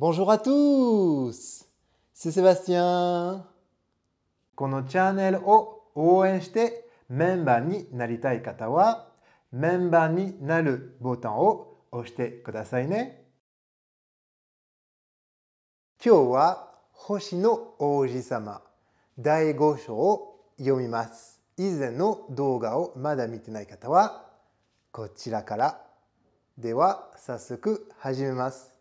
Bonjour à tous! C'est Sébastien! このチャンネルを応援してメンバーになりたい方はメンバーになるボタンを押してくださいね。今日は星の王子様第5章を読みます。以前の動画をまだ見てない方はこちらから。では早速始めます。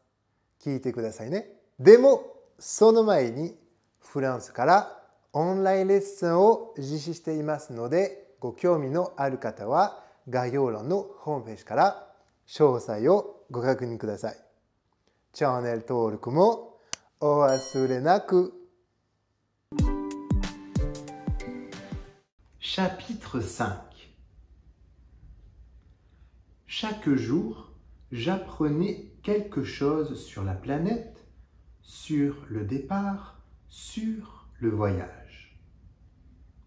聞いてくださいね。でもその前にフランスからオンラインレッスンを実施していますので、ご興味のある方は概要欄のホームページから詳細をご確認ください。チャンネル登録もお忘れなく。Chapitre 5. Chaque jour, j'apprenais quelque chose sur la planète, sur le départ, sur le voyage.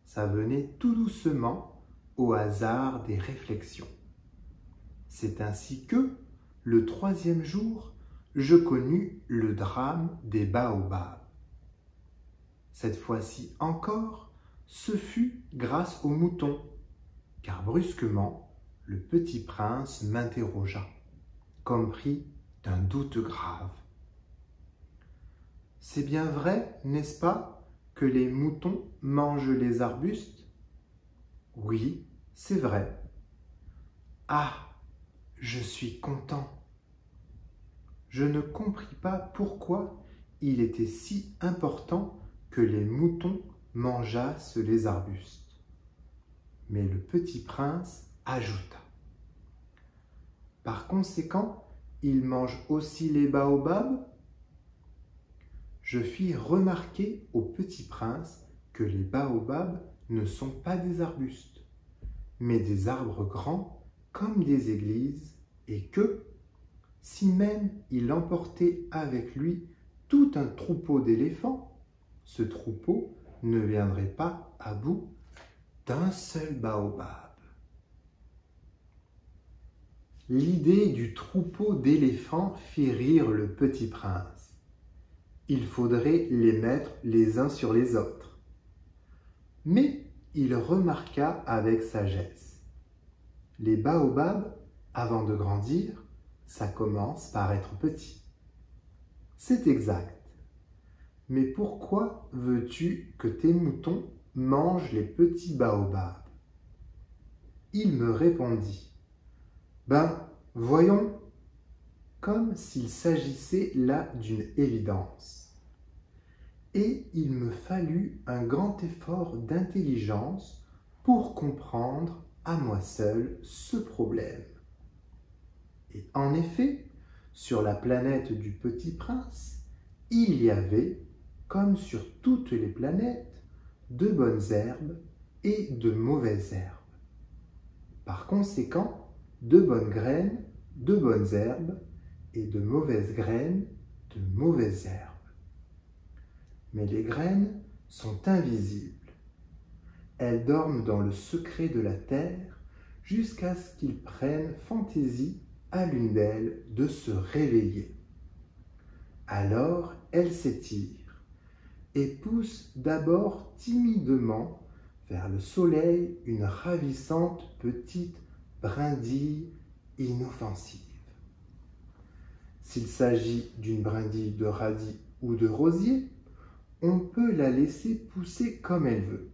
Ça venait tout doucement au hasard des réflexions. C'est ainsi que, le 3e jour, je connus le drame des baobabs. Cette fois-ci encore, ce fut grâce aux moutons, car brusquement, le petit prince m'interrogea, comme pris d'un doute grave. « C'est bien vrai, n'est-ce pas, que les moutons mangent les arbustes ?»« Oui, c'est vrai. »« Ah, je suis content. » Je ne compris pas pourquoi il était si important que les moutons mangeassent les arbustes. Mais le petit prince ajouta. Par conséquent, ils mangent aussi les baobabs? Je fis remarquer au petit prince que les baobabs ne sont pas des arbustes, mais des arbres grands comme des églises, et que, si même il emportait avec lui tout un troupeau d'éléphants, ce troupeau ne viendrait pas à bout d'un seul baobab. L'idée du troupeau d'éléphants fit rire le petit prince. Il faudrait les mettre les uns sur les autres. Mais il remarqua avec sagesse. Les baobabs, avant de grandir, ça commence par être petit. C'est exact. Mais pourquoi veux-tu que tes moutons mangent les petits baobabs? Il me répondit. Ben, voyons, comme s'il s'agissait là d'une évidence. Et il me fallut un grand effort d'intelligence pour comprendre à moi seul ce problème. Et en effet, sur la planète du Petit Prince, il y avait, comme sur toutes les planètes, de bonnes herbes et de mauvaises herbes. Par conséquent, de bonnes graines, de bonnes herbes, et de mauvaises graines, de mauvaises herbes. Mais les graines sont invisibles. Elles dorment dans le secret de la terre jusqu'à ce qu'ils prennent fantaisie à l'une d'elles de se réveiller. Alors elles s'étirent et poussent d'abord timidement vers le soleil une ravissante petite brindille inoffensive. S'il s'agit d'une brindille de radis ou de rosier, on peut la laisser pousser comme elle veut.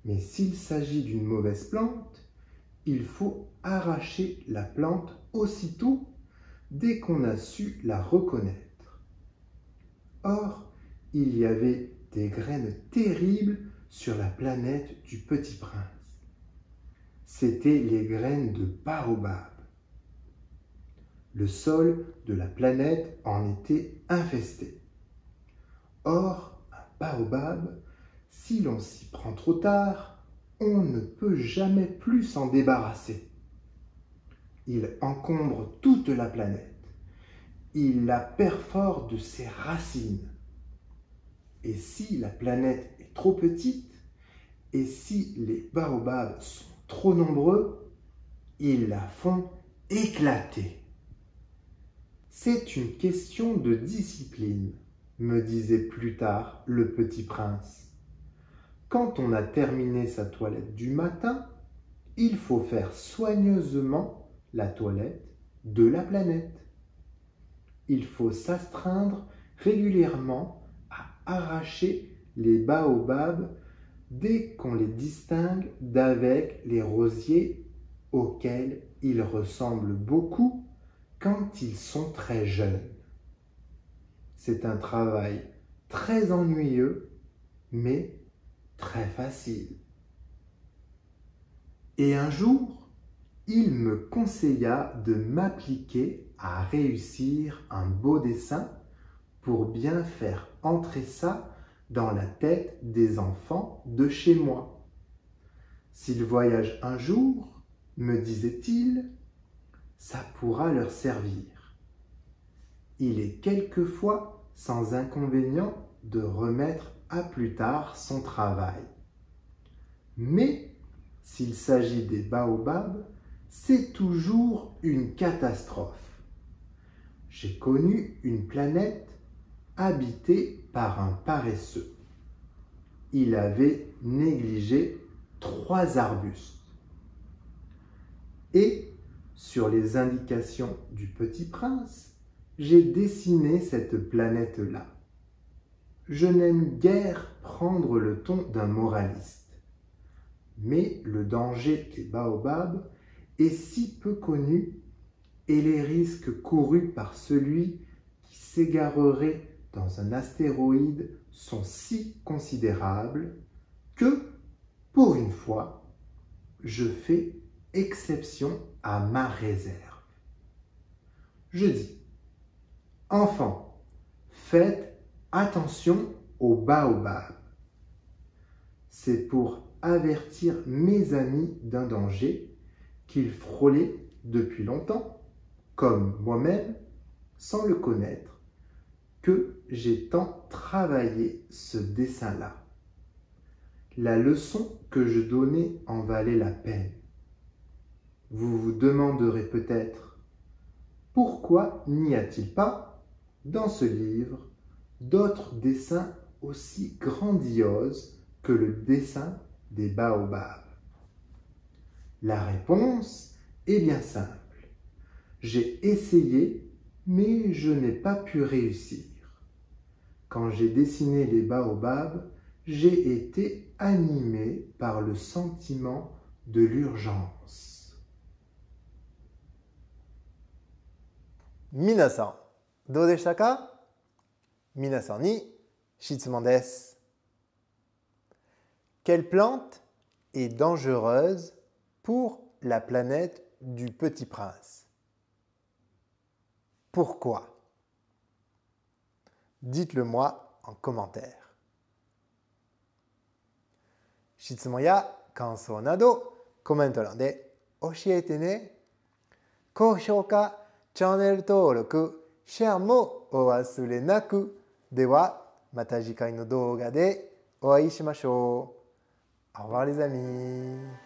Mais s'il s'agit d'une mauvaise plante, il faut arracher la plante aussitôt dès qu'on a su la reconnaître. Or, il y avait des graines terribles sur la planète du Petit Prince. C'étaient les graines de baobab. Le sol de la planète en était infesté. Or, un baobab, si l'on s'y prend trop tard, on ne peut jamais plus s'en débarrasser. Il encombre toute la planète. Il la perfore de ses racines. Et si la planète est trop petite, et si les baobabs sont trop nombreux, ils la font éclater. C'est une question de discipline, me disait plus tard le petit prince. Quand on a terminé sa toilette du matin, il faut faire soigneusement la toilette de la planète. Il faut s'astreindre régulièrement à arracher les baobabs dès qu'on les distingue d'avec les rosiers auxquels ils ressemblent beaucoup quand ils sont très jeunes. C'est un travail très ennuyeux, mais très facile. Et un jour, il me conseilla de m'appliquer à réussir un beau dessin pour bien faire entrer ça dans la tête des enfants de chez moi. S'ils voyagent un jour, me disait-il, ça pourra leur servir. Il est quelquefois sans inconvénient de remettre à plus tard son travail. Mais s'il s'agit des baobabs, c'est toujours une catastrophe. J'ai connu une planète habitée par un paresseux. Il avait négligé 3 arbustes. Et, sur les indications du petit prince, j'ai dessiné cette planète-là. Je n'aime guère prendre le ton d'un moraliste, mais le danger des baobabs est si peu connu et les risques courus par celui qui s'égarerait dans un astéroïde sont si considérables que, pour une fois, je fais exception à ma réserve. Je dis, enfants, faites attention aux baobabs. C'est pour avertir mes amis d'un danger qu'ils frôlaient depuis longtemps, comme moi-même, sans le connaître, que j'ai tant travaillé ce dessin-là. La leçon que je donnais en valait la peine. Vous vous demanderez peut-être, pourquoi n'y a-t-il pas, dans ce livre, d'autres dessins aussi grandioses que le dessin des baobabs? La réponse est bien simple. J'ai essayé, mais je n'ai pas pu réussir. Quand j'ai dessiné les baobabs, j'ai été animé par le sentiment de l'urgence. 皆さん、どうでしたか？皆さんに質問です。Quelle plante est dangereuse pour la planète du Petit Prince? Pourquoi? Dites-le moi en commentaire. 質問や感想などコメント欄で教えてね。高評価、チャンネル登録、シェアもお忘れなく。ではまた次回の動画でお会いしましょう。Au revoir les amis.